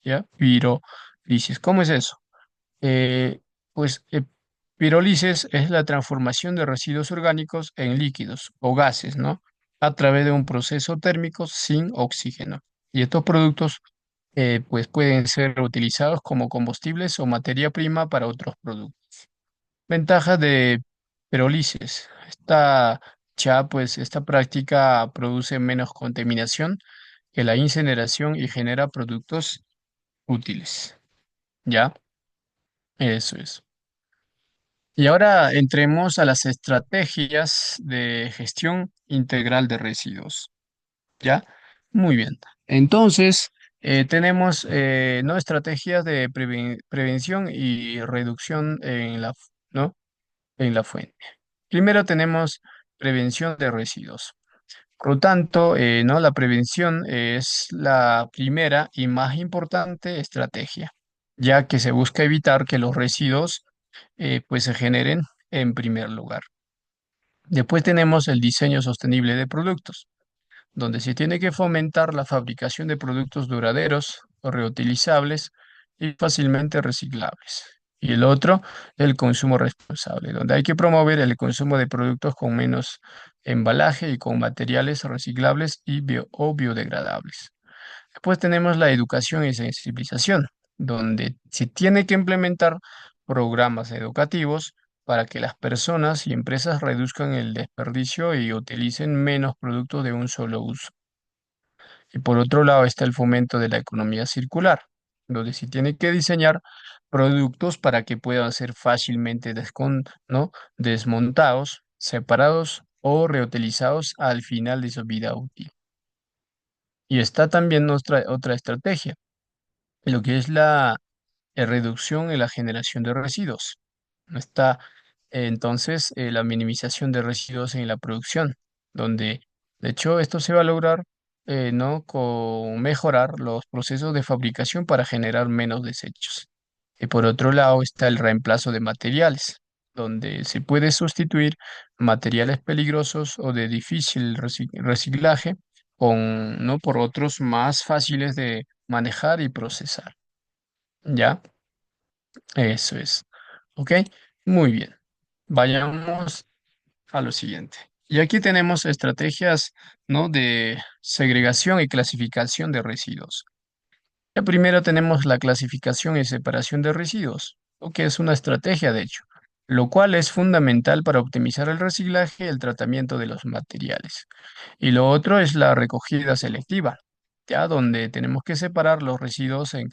¿ya? Pirólisis. ¿Cómo es eso? Eh, pues pirólisis es la transformación de residuos orgánicos en líquidos o gases, ¿no? A través de un proceso térmico sin oxígeno. Y estos productos pues pueden ser utilizados como combustibles o materia prima para otros productos. Ventajas de pirólisis. Esta práctica produce menos contaminación que la incineración y genera productos útiles. ¿Ya? Eso es. Y ahora entremos a las estrategias de gestión integral de residuos. ¿Ya? Muy bien. Entonces, tenemos ¿no? estrategias de prevención y reducción en ¿no? en la fuente. Primero tenemos prevención de residuos. Por lo tanto, ¿no? La prevención es la primera y más importante estrategia, ya que se busca evitar que los residuos pues se generen en primer lugar. Después tenemos el diseño sostenible de productos, donde se tiene que fomentar la fabricación de productos duraderos, reutilizables y fácilmente reciclables. Y el otro, el consumo responsable, donde hay que promover el consumo de productos con menos embalaje y con materiales reciclables y o biodegradables. Después tenemos la educación y sensibilización, donde se tiene que implementar programas educativos para que las personas y empresas reduzcan el desperdicio y utilicen menos productos de un solo uso. Y por otro lado está el fomento de la economía circular, donde se tiene que diseñar productos para que puedan ser fácilmente ¿no? desmontados, separados o reutilizados al final de su vida útil. Y está también nuestra otra estrategia, lo que es la reducción en la generación de residuos. Está entonces la minimización de residuos en la producción, donde de hecho esto se va a lograr ¿no? con mejorar los procesos de fabricación para generar menos desechos. Y por otro lado está el reemplazo de materiales, donde se puede sustituir materiales peligrosos o de difícil reciclaje con, ¿no? por otros más fáciles de manejar y procesar. ¿Ya? Eso es. ¿Ok? Muy bien. Vayamos a lo siguiente. Y aquí tenemos estrategias, ¿no? de segregación y clasificación de residuos. Ya primero tenemos la clasificación y separación de residuos, lo que es una estrategia, de hecho, lo cual es fundamental para optimizar el reciclaje y el tratamiento de los materiales. Y lo otro es la recogida selectiva, ya donde tenemos que separar los residuos en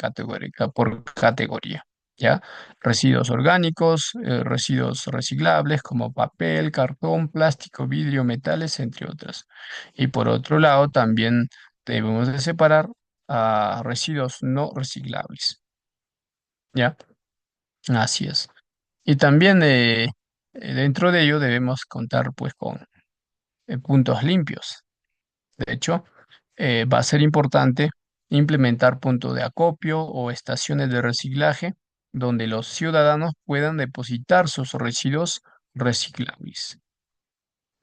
por categoría, ya residuos orgánicos, residuos reciclables como papel, cartón, plástico, vidrio, metales, entre otras. Y por otro lado, también debemos de separar a residuos no reciclables, ¿ya? Así es. Y también dentro de ello debemos contar pues con puntos limpios. De hecho, va a ser importante implementar puntos de acopio o estaciones de reciclaje donde los ciudadanos puedan depositar sus residuos reciclables,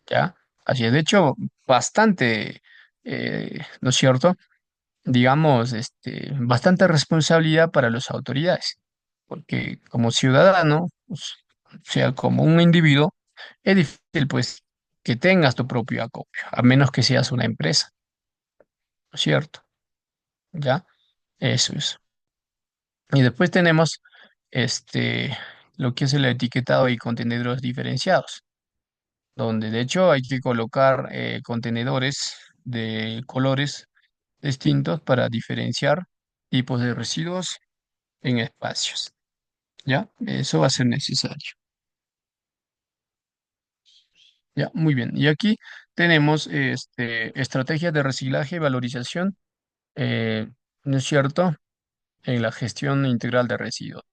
¿ya? Así es, de hecho, bastante, ¿no es cierto? Digamos, bastante responsabilidad para las autoridades, porque como ciudadano, pues, o sea, como un individuo, es difícil, pues, que tengas tu propio acopio, a menos que seas una empresa, ¿no es cierto? ¿Ya? Eso es. Y después tenemos, lo que es el etiquetado y contenedores diferenciados, donde de hecho hay que colocar contenedores de colores distintos para diferenciar tipos de residuos en espacios. ¿Ya? Eso va a ser necesario. ¿Ya? Muy bien. Y aquí tenemos estrategias de reciclaje y valorización, eh, ¿no es cierto? En la gestión integral de residuos.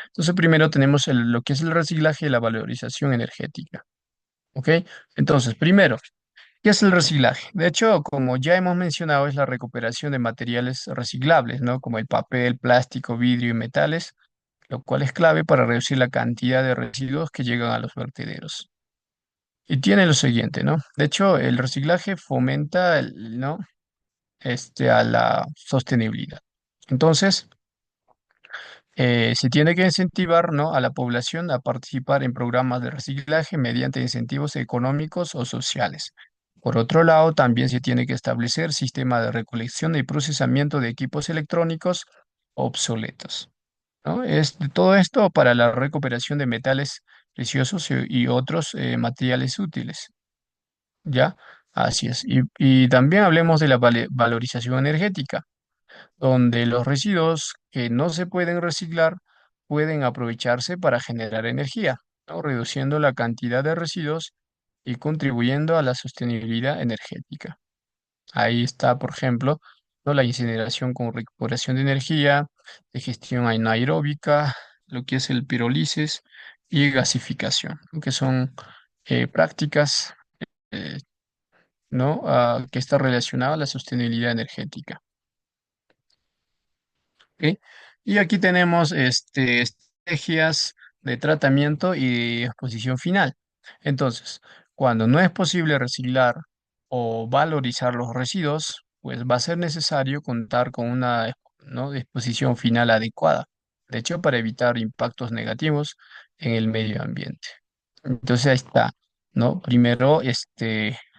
Entonces, primero tenemos lo que es el reciclaje y la valorización energética. ¿Ok? Entonces, primero, ¿qué es el reciclaje? De hecho, como ya hemos mencionado, es la recuperación de materiales reciclables, ¿no? Como el papel, plástico, vidrio y metales, lo cual es clave para reducir la cantidad de residuos que llegan a los vertederos. Y tiene lo siguiente, ¿no? De hecho, el reciclaje fomenta ¿no? a la sostenibilidad. Entonces, se tiene que incentivar, ¿no? a la población a participar en programas de reciclaje mediante incentivos económicos o sociales. Por otro lado, también se tiene que establecer sistema de recolección y procesamiento de equipos electrónicos obsoletos, ¿no? Todo esto para la recuperación de metales preciosos y otros materiales útiles, ¿ya? Así es. Y también hablemos de la valorización energética, donde los residuos que no se pueden reciclar pueden aprovecharse para generar energía, ¿no? Reduciendo la cantidad de residuos y contribuyendo a la sostenibilidad energética. Ahí está, por ejemplo, ¿no? La incineración con recuperación de energía, de gestión anaeróbica, lo que es el pirólisis y gasificación, ¿no? Que son prácticas, eh, ¿no? Que está relacionada a la sostenibilidad energética. ¿Ok? Y aquí tenemos estrategias de tratamiento y exposición final. Entonces, cuando no es posible reciclar o valorizar los residuos, pues va a ser necesario contar con una, ¿no? Disposición final adecuada. De hecho, para evitar impactos negativos en el medio ambiente. Entonces, ahí está, ¿no? Primero,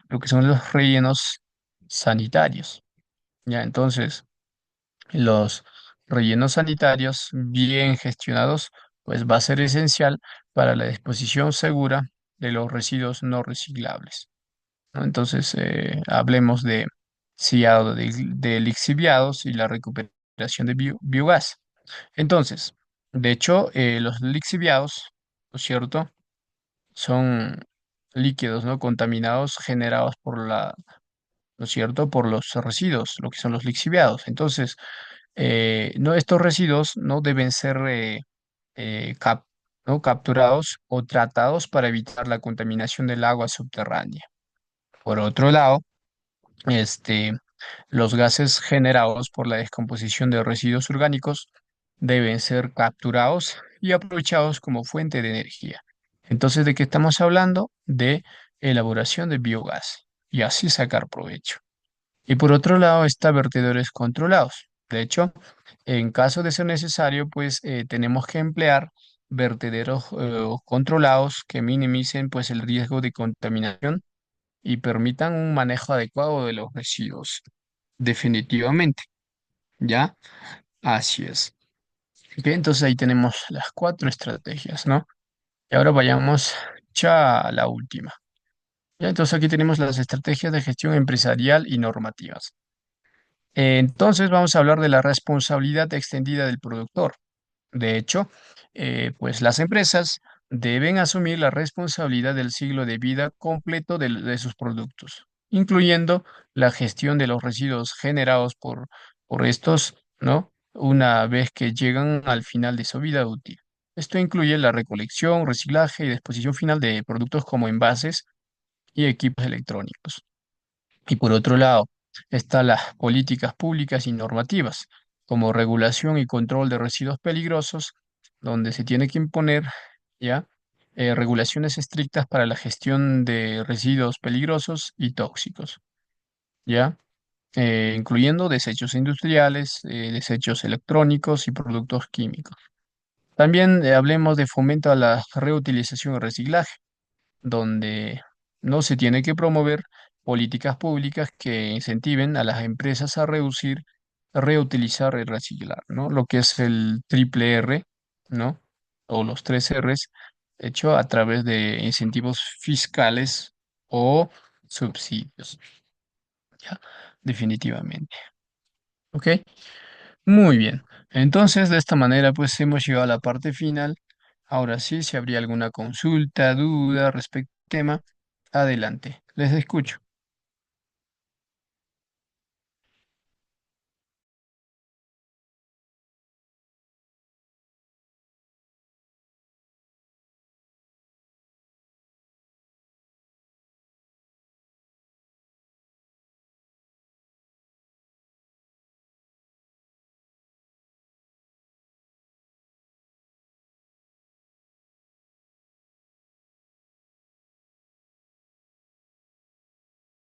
lo que son los rellenos sanitarios. Ya, entonces. Los rellenos sanitarios bien gestionados, pues va a ser esencial para la disposición segura de los residuos no reciclables, ¿no? Entonces, hablemos de sellado de lixiviados y la recuperación de biogás. Entonces, de hecho, los lixiviados, ¿no es cierto? Son líquidos, ¿no? Contaminados generados por ¿no es cierto? Por los residuos, lo que son los lixiviados. Entonces, no, estos residuos no deben ser ¿no? capturados o tratados para evitar la contaminación del agua subterránea. Por otro lado, este, los gases generados por la descomposición de residuos orgánicos deben ser capturados y aprovechados como fuente de energía. Entonces, ¿de qué estamos hablando? De elaboración de biogás y así sacar provecho. Y por otro lado está vertedores controlados. De hecho, en caso de ser necesario, pues tenemos que emplear vertederos controlados que minimicen pues el riesgo de contaminación y permitan un manejo adecuado de los residuos. Definitivamente, ¿ya? Así es. Ok, entonces ahí tenemos las cuatro estrategias, ¿no? Y ahora vayamos ya a la última. Ya, entonces aquí tenemos las estrategias de gestión empresarial y normativas. Entonces vamos a hablar de la responsabilidad extendida del productor. De hecho, pues las empresas deben asumir la responsabilidad del ciclo de vida completo de sus productos, incluyendo la gestión de los residuos generados por estos, ¿no? Una vez que llegan al final de su vida útil. Esto incluye la recolección, reciclaje y disposición final de productos como envases y equipos electrónicos. Y por otro lado, están las políticas públicas y normativas, como regulación y control de residuos peligrosos, donde se tiene que imponer ya regulaciones estrictas para la gestión de residuos peligrosos y tóxicos, ya incluyendo desechos industriales, desechos electrónicos y productos químicos. También hablemos de fomento a la reutilización y reciclaje donde no se tiene que promover políticas públicas que incentiven a las empresas a reducir, reutilizar y reciclar, ¿no? Lo que es el triple R, ¿no? O los tres Rs, hecho a través de incentivos fiscales o subsidios, ¿ya? Definitivamente. ¿Ok? Muy bien. Entonces, de esta manera, pues hemos llegado a la parte final. Ahora sí, si habría alguna consulta, duda respecto al tema, adelante. Les escucho.